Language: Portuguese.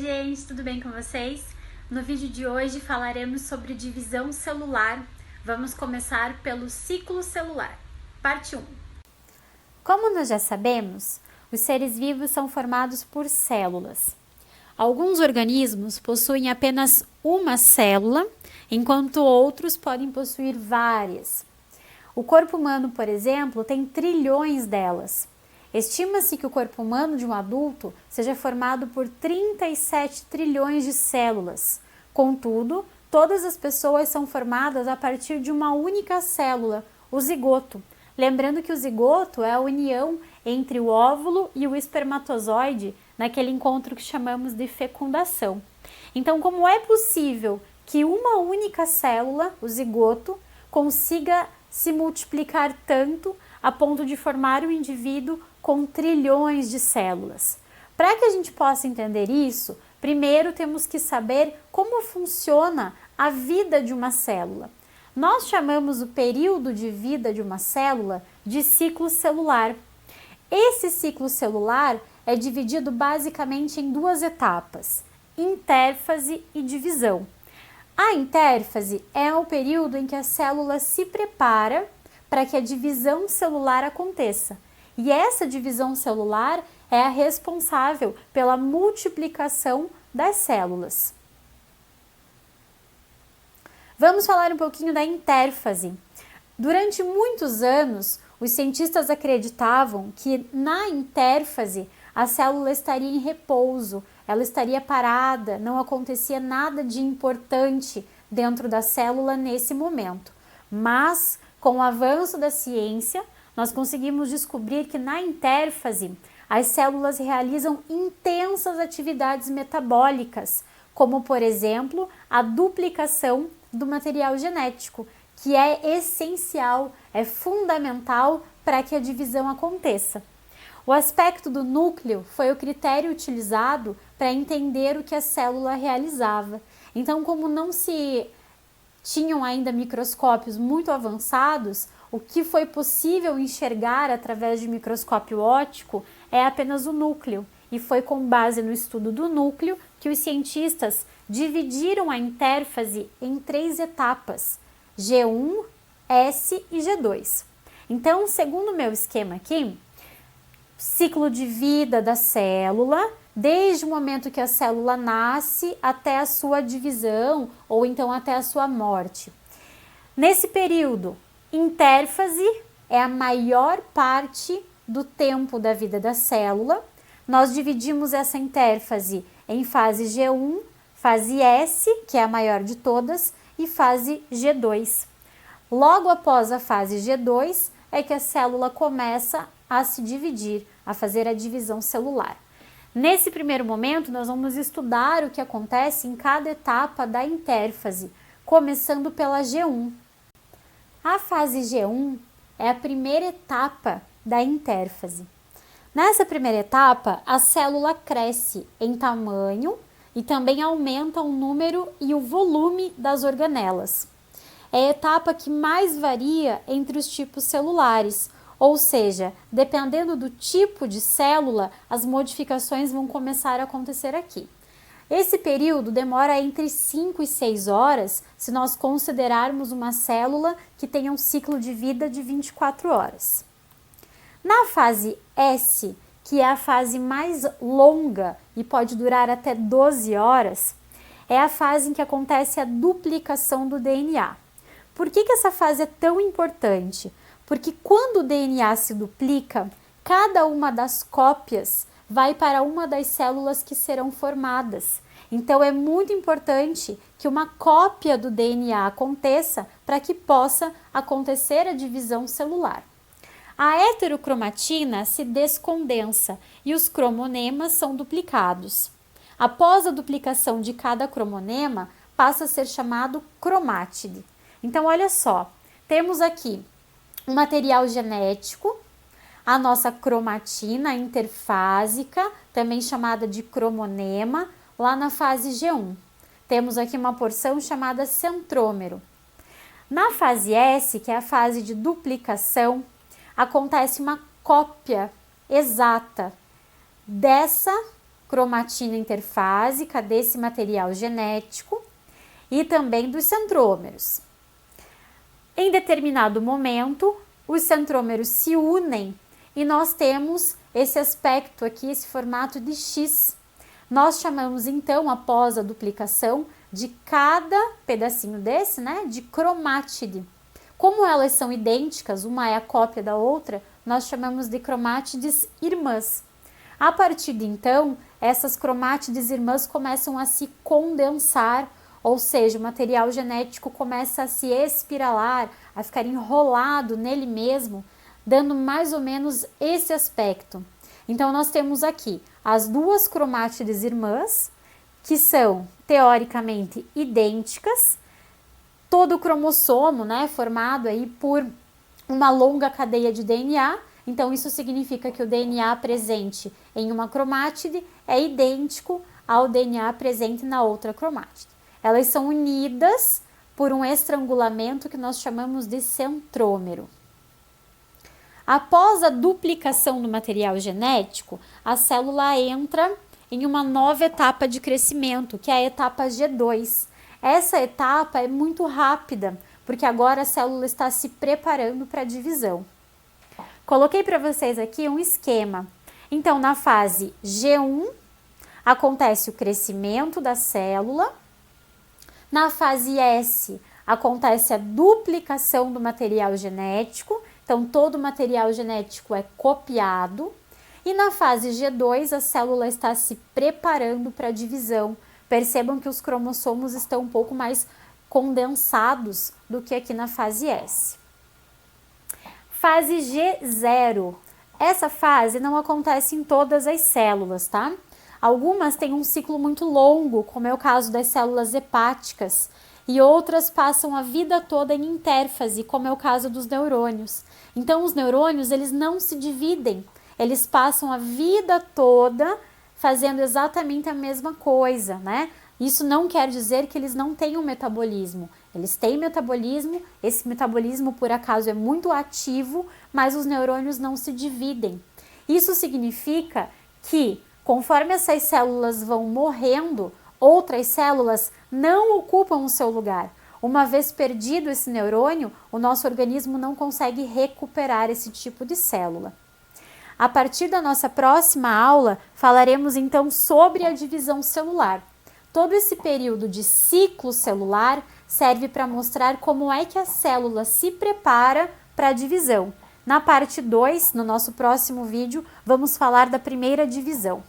gente, tudo bem com vocês? No vídeo de hoje falaremos sobre divisão celular. Vamos começar pelo ciclo celular. Parte 1. Como nós já sabemos, os seres vivos são formados por células. Alguns organismos possuem apenas uma célula, enquanto outros podem possuir várias. O corpo humano, por exemplo, tem trilhões delas. Estima-se que o corpo humano de um adulto seja formado por 37 trilhões de células. Contudo, todas as pessoas são formadas a partir de uma única célula, o zigoto. Lembrando que o zigoto é a união entre o óvulo e o espermatozoide naquele encontro que chamamos de fecundação. Então, como é possível que uma única célula, o zigoto, consiga se multiplicar tanto a ponto de formar um indivíduo com trilhões de células? Para que a gente possa entender isso, primeiro temos que saber como funciona a vida de uma célula. Nós chamamos o período de vida de uma célula de ciclo celular. Esse ciclo celular é dividido basicamente em duas etapas: intérfase e divisão. A intérfase é o período em que a célula se prepara para que a divisão celular aconteça. E essa divisão celular é a responsável pela multiplicação das células. Vamos falar um pouquinho da intérfase. Durante muitos anos, os cientistas acreditavam que na intérfase a célula estaria em repouso, ela estaria parada, não acontecia nada de importante dentro da célula nesse momento. Mas, com o avanço da ciência, nós conseguimos descobrir que na intérfase as células realizam intensas atividades metabólicas, como, por exemplo, a duplicação do material genético, que é essencial, é fundamental para que a divisão aconteça. O aspecto do núcleo foi o critério utilizado para entender o que a célula realizava. Então, como não se tinham ainda microscópios muito avançados, o que foi possível enxergar através de microscópio óptico é apenas o núcleo. E foi com base no estudo do núcleo que os cientistas dividiram a intérfase em 3 etapas: G1, S e G2. Então, segundo o meu esquema aqui, ciclo de vida da célula, desde o momento que a célula nasce até a sua divisão ou então até a sua morte. Nesse período, intérfase é a maior parte do tempo da vida da célula. Nós dividimos essa intérfase em fase G1, fase S, que é a maior de todas, e fase G2. Logo após a fase G2 é que a célula começa a se dividir, a fazer a divisão celular. Nesse primeiro momento, nós vamos estudar o que acontece em cada etapa da intérfase, começando pela G1. A fase G1 é a primeira etapa da intérfase. Nessa primeira etapa, a célula cresce em tamanho e também aumenta o número e o volume das organelas. É a etapa que mais varia entre os tipos celulares, ou seja, dependendo do tipo de célula, as modificações vão começar a acontecer aqui. Esse período demora entre 5 e 6 horas, se nós considerarmos uma célula que tenha um ciclo de vida de 24 horas. Na fase S, que é a fase mais longa e pode durar até 12 horas, é a fase em que acontece a duplicação do DNA. Por que essa fase é tão importante? Porque quando o DNA se duplica, cada uma das cópias vai para uma das células que serão formadas. Então é muito importante que uma cópia do DNA aconteça para que possa acontecer a divisão celular. A heterocromatina se descondensa e os cromonemas são duplicados. Após a duplicação de cada cromonema, passa a ser chamado cromátide. Então olha só, temos aqui o material genético, a nossa cromatina interfásica, também chamada de cromonema, lá na fase G1. Temos aqui uma porção chamada centrômero. Na fase S, que é a fase de duplicação, acontece uma cópia exata dessa cromatina interfásica desse material genético e também dos centrômeros. Em determinado momento, os centrômeros se unem e nós temos esse aspecto aqui, esse formato de X. Nós chamamos então, após a duplicação, de cada pedacinho desse, né, de cromátide. Como elas são idênticas, uma é a cópia da outra, nós chamamos de cromátides irmãs. A partir de então, essas cromátides irmãs começam a se condensar, ou seja, o material genético começa a se espiralar, a ficar enrolado nele mesmo, dando mais ou menos esse aspecto. Então, nós temos aqui as duas cromátides irmãs, que são teoricamente idênticas, todo o cromossomo, né, formado aí por uma longa cadeia de DNA. Então, isso significa que o DNA presente em uma cromátide é idêntico ao DNA presente na outra cromátide. Elas são unidas por um estrangulamento que nós chamamos de centrômero. Após a duplicação do material genético, a célula entra em uma nova etapa de crescimento, que é a etapa G2. Essa etapa é muito rápida, porque agora a célula está se preparando para a divisão. Coloquei para vocês aqui um esquema. Então, na fase G1, acontece o crescimento da célula. Na fase S, acontece a duplicação do material genético. Então, todo o material genético é copiado. E na fase G2, a célula está se preparando para a divisão. Percebam que os cromossomos estão um pouco mais condensados do que aqui na fase S. Fase G0. Essa fase não acontece em todas as células, tá? Algumas têm um ciclo muito longo, como é o caso das células hepáticas, e outras passam a vida toda em intérfase, como é o caso dos neurônios. Então, os neurônios, eles não se dividem, eles passam a vida toda fazendo exatamente a mesma coisa, né? Isso não quer dizer que eles não tenham metabolismo. Eles têm metabolismo, esse metabolismo, por acaso, é muito ativo, mas os neurônios não se dividem. Isso significa que, conforme essas células vão morrendo, outras células não ocupam o seu lugar. Uma vez perdido esse neurônio, o nosso organismo não consegue recuperar esse tipo de célula. A partir da nossa próxima aula, falaremos então sobre a divisão celular. Todo esse período de ciclo celular serve para mostrar como é que a célula se prepara para a divisão. Na parte 2, no nosso próximo vídeo, vamos falar da primeira divisão.